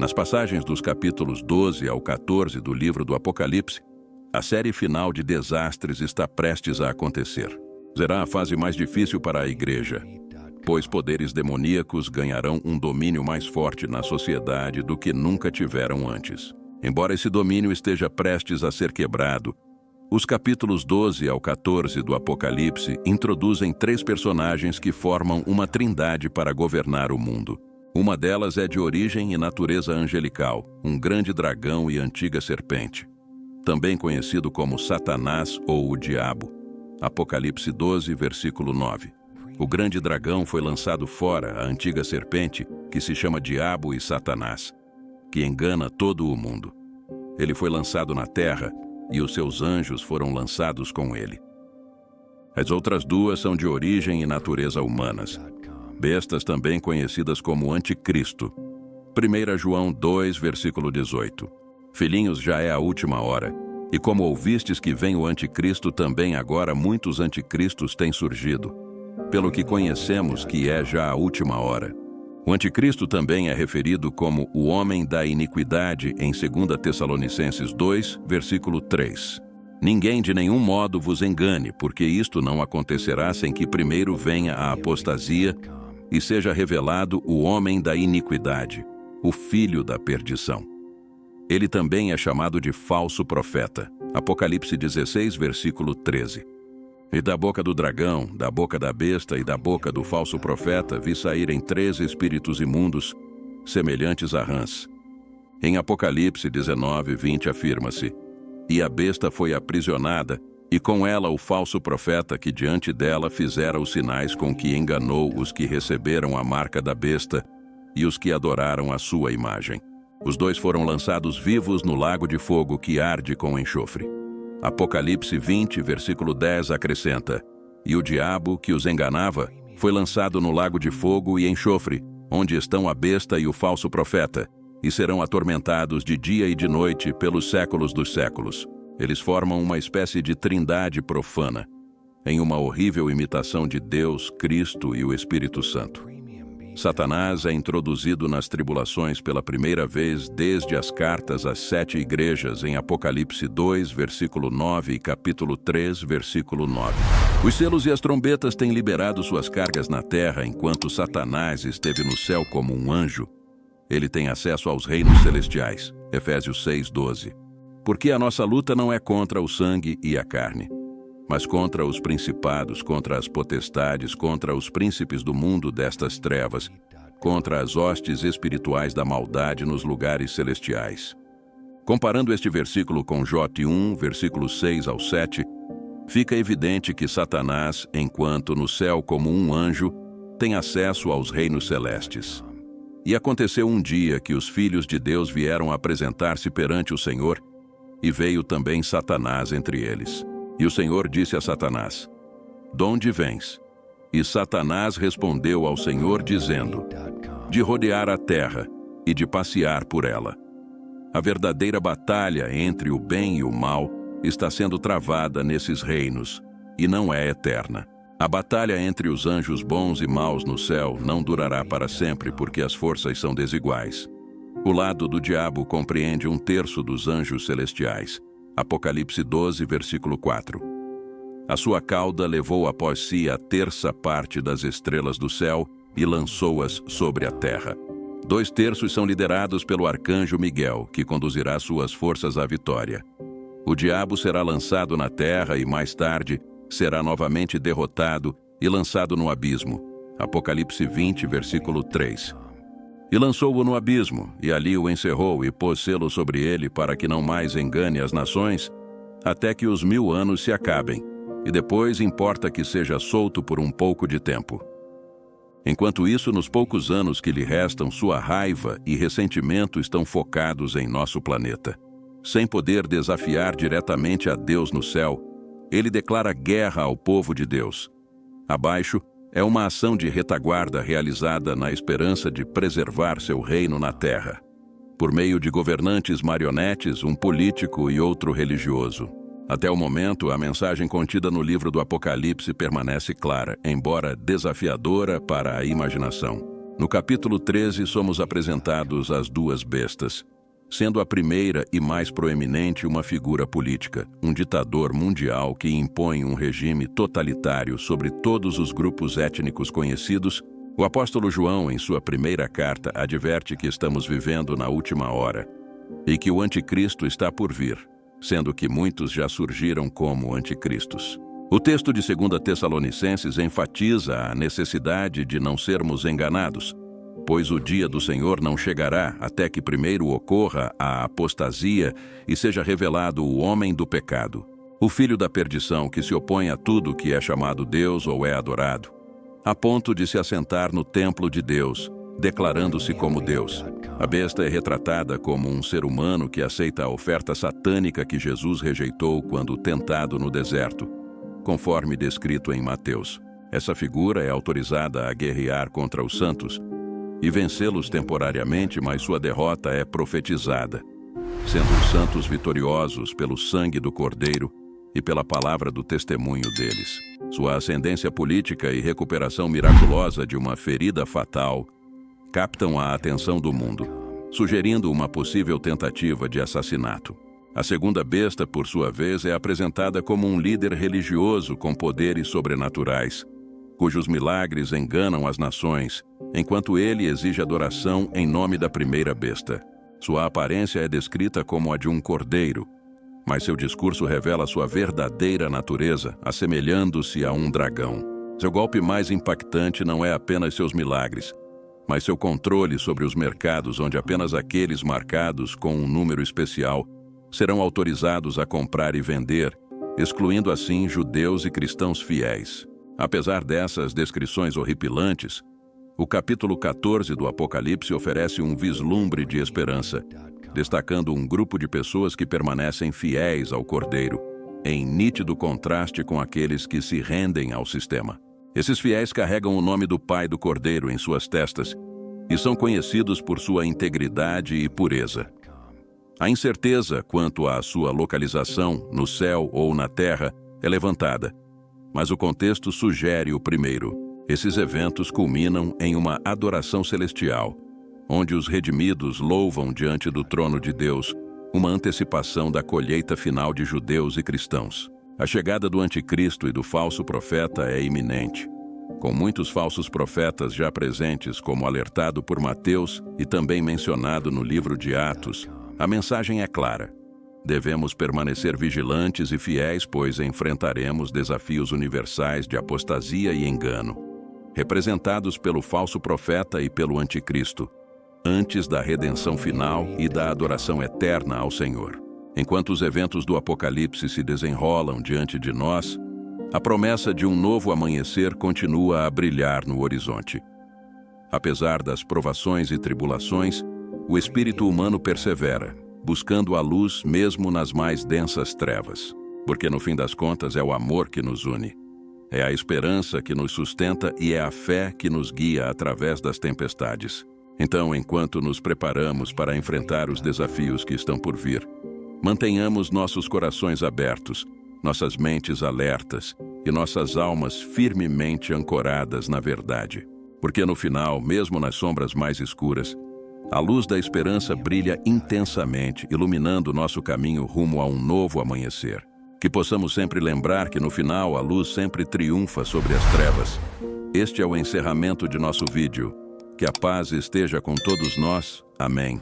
Nas passagens dos capítulos 12 ao 14 do livro do Apocalipse, a série final de desastres está prestes a acontecer. Será a fase mais difícil para a igreja, pois poderes demoníacos ganharão um domínio mais forte na sociedade do que nunca tiveram antes. Embora esse domínio esteja prestes a ser quebrado, os capítulos 12 ao 14 do Apocalipse introduzem 3 personagens que formam uma trindade para governar o mundo. Uma delas é de origem e natureza angelical, um grande dragão e antiga serpente, também conhecido como Satanás ou o Diabo. Apocalipse 12, versículo 9. O grande dragão foi lançado fora, a antiga serpente, que se chama Diabo e Satanás, que engana todo o mundo. Ele foi lançado na terra e os seus anjos foram lançados com ele. As outras 2 são de origem e natureza humanas, bestas também conhecidas como Anticristo. 1 João 2, versículo 18. Filhinhos, já é a última hora, e como ouvistes que vem o Anticristo, também agora muitos anticristos têm surgido, pelo que conhecemos que é já a última hora. O Anticristo também é referido como o homem da iniquidade em 2 Tessalonicenses 2, versículo 3. Ninguém de nenhum modo vos engane, porque isto não acontecerá sem que primeiro venha a apostasia e seja revelado o homem da iniquidade, o filho da perdição. Ele também é chamado de falso profeta. Apocalipse 16, versículo 13. E da boca do dragão, da boca da besta e da boca do falso profeta vi saírem 3 espíritos imundos, semelhantes a rãs. Em Apocalipse 19, 20 afirma-se: E a besta foi aprisionada, e com ela o falso profeta que diante dela fizera os sinais com que enganou os que receberam a marca da besta e os que adoraram a sua imagem. Os 2 foram lançados vivos no lago de fogo que arde com enxofre. Apocalipse 20, versículo 10 acrescenta: E o diabo, que os enganava, foi lançado no lago de fogo e enxofre, onde estão a besta e o falso profeta, e serão atormentados de dia e de noite pelos séculos dos séculos. Eles formam uma espécie de trindade profana, em uma horrível imitação de Deus, Cristo e o Espírito Santo. Satanás é introduzido nas tribulações pela primeira vez desde as cartas às 7 igrejas em Apocalipse 2, versículo 9 e capítulo 3, versículo 9. Os selos e as trombetas têm liberado suas cargas na terra enquanto Satanás esteve no céu como um anjo. Ele tem acesso aos reinos celestiais. Efésios 6, 12. Porque a nossa luta não é contra o sangue e a carne, mas contra os principados, contra as potestades, contra os príncipes do mundo destas trevas, contra as hostes espirituais da maldade nos lugares celestiais. Comparando este versículo com Jote 1, versículos 6 ao 7, fica evidente que Satanás, enquanto no céu como um anjo, tem acesso aos reinos celestes. E aconteceu um dia que os filhos de Deus vieram apresentar-se perante o Senhor, e veio também Satanás entre eles. E o Senhor disse a Satanás: Donde vens? E Satanás respondeu ao Senhor, dizendo: De rodear a terra e de passear por ela. A verdadeira batalha entre o bem e o mal está sendo travada nesses reinos, e não é eterna. A batalha entre os anjos bons e maus no céu não durará para sempre, porque as forças são desiguais. O lado do diabo compreende 1/3 dos anjos celestiais. Apocalipse 12, versículo 4. A sua cauda levou após si a 1/3 parte das estrelas do céu e lançou-as sobre a terra. 2/3 são liderados pelo arcanjo Miguel, que conduzirá suas forças à vitória. O diabo será lançado na terra e, mais tarde, será novamente derrotado e lançado no abismo. Apocalipse 20, versículo 3. E lançou-o no abismo, e ali o encerrou e pôs selo sobre ele para que não mais engane as nações, até que os 1000 anos se acabem, e depois importa que seja solto por um pouco de tempo. Enquanto isso, nos poucos anos que lhe restam, sua raiva e ressentimento estão focados em nosso planeta. Sem poder desafiar diretamente a Deus no céu, ele declara guerra ao povo de Deus. Abaixo, é uma ação de retaguarda realizada na esperança de preservar seu reino na terra, por meio de governantes marionetes, um político e outro religioso. Até o momento, a mensagem contida no livro do Apocalipse permanece clara, embora desafiadora para a imaginação. No capítulo 13, somos apresentados às duas bestas, sendo a primeira e mais proeminente uma figura política, um ditador mundial que impõe um regime totalitário sobre todos os grupos étnicos conhecidos. O apóstolo João, em sua primeira carta, adverte que estamos vivendo na última hora e que o anticristo está por vir, sendo que muitos já surgiram como anticristos. O texto de 2 Tessalonicenses enfatiza a necessidade de não sermos enganados, pois o dia do Senhor não chegará até que primeiro ocorra a apostasia e seja revelado o homem do pecado, o filho da perdição que se opõe a tudo que é chamado Deus ou é adorado, a ponto de se assentar no templo de Deus, declarando-se como Deus. A besta é retratada como um ser humano que aceita a oferta satânica que Jesus rejeitou quando tentado no deserto, conforme descrito em Mateus. Essa figura é autorizada a guerrear contra os santos e vencê-los temporariamente, mas sua derrota é profetizada, sendo os santos vitoriosos pelo sangue do Cordeiro e pela palavra do testemunho deles. Sua ascendência política e recuperação miraculosa de uma ferida fatal captam a atenção do mundo, sugerindo uma possível tentativa de assassinato. A segunda besta, por sua vez, é apresentada como um líder religioso com poderes sobrenaturais, cujos milagres enganam as nações, enquanto ele exige adoração em nome da primeira besta. Sua aparência é descrita como a de um cordeiro, mas seu discurso revela sua verdadeira natureza, assemelhando-se a um dragão. Seu golpe mais impactante não é apenas seus milagres, mas seu controle sobre os mercados, onde apenas aqueles marcados com um número especial serão autorizados a comprar e vender, excluindo assim judeus e cristãos fiéis. Apesar dessas descrições horripilantes, o capítulo 14 do Apocalipse oferece um vislumbre de esperança, destacando um grupo de pessoas que permanecem fiéis ao Cordeiro, em nítido contraste com aqueles que se rendem ao sistema. Esses fiéis carregam o nome do Pai do Cordeiro em suas testas e são conhecidos por sua integridade e pureza. A incerteza quanto à sua localização, no céu ou na terra, é levantada, mas o contexto sugere o primeiro. Esses eventos culminam em uma adoração celestial, onde os redimidos louvam diante do trono de Deus, uma antecipação da colheita final de judeus e cristãos. A chegada do anticristo e do falso profeta é iminente, com muitos falsos profetas já presentes, como alertado por Mateus e também mencionado no livro de Atos. A mensagem é clara. Devemos permanecer vigilantes e fiéis, pois enfrentaremos desafios universais de apostasia e engano, representados pelo falso profeta e pelo anticristo, antes da redenção final e da adoração eterna ao Senhor. Enquanto os eventos do Apocalipse se desenrolam diante de nós, a promessa de um novo amanhecer continua a brilhar no horizonte. Apesar das provações e tribulações, o espírito humano persevera, buscando a luz mesmo nas mais densas trevas, porque no fim das contas é o amor que nos une, é a esperança que nos sustenta e é a fé que nos guia através das tempestades. Então, enquanto nos preparamos para enfrentar os desafios que estão por vir, mantenhamos nossos corações abertos, nossas mentes alertas e nossas almas firmemente ancoradas na verdade. Porque no final, mesmo nas sombras mais escuras, a luz da esperança brilha intensamente, iluminando nosso caminho rumo a um novo amanhecer. Que possamos sempre lembrar que no final a luz sempre triunfa sobre as trevas. Este é o encerramento de nosso vídeo. Que a paz esteja com todos nós. Amém.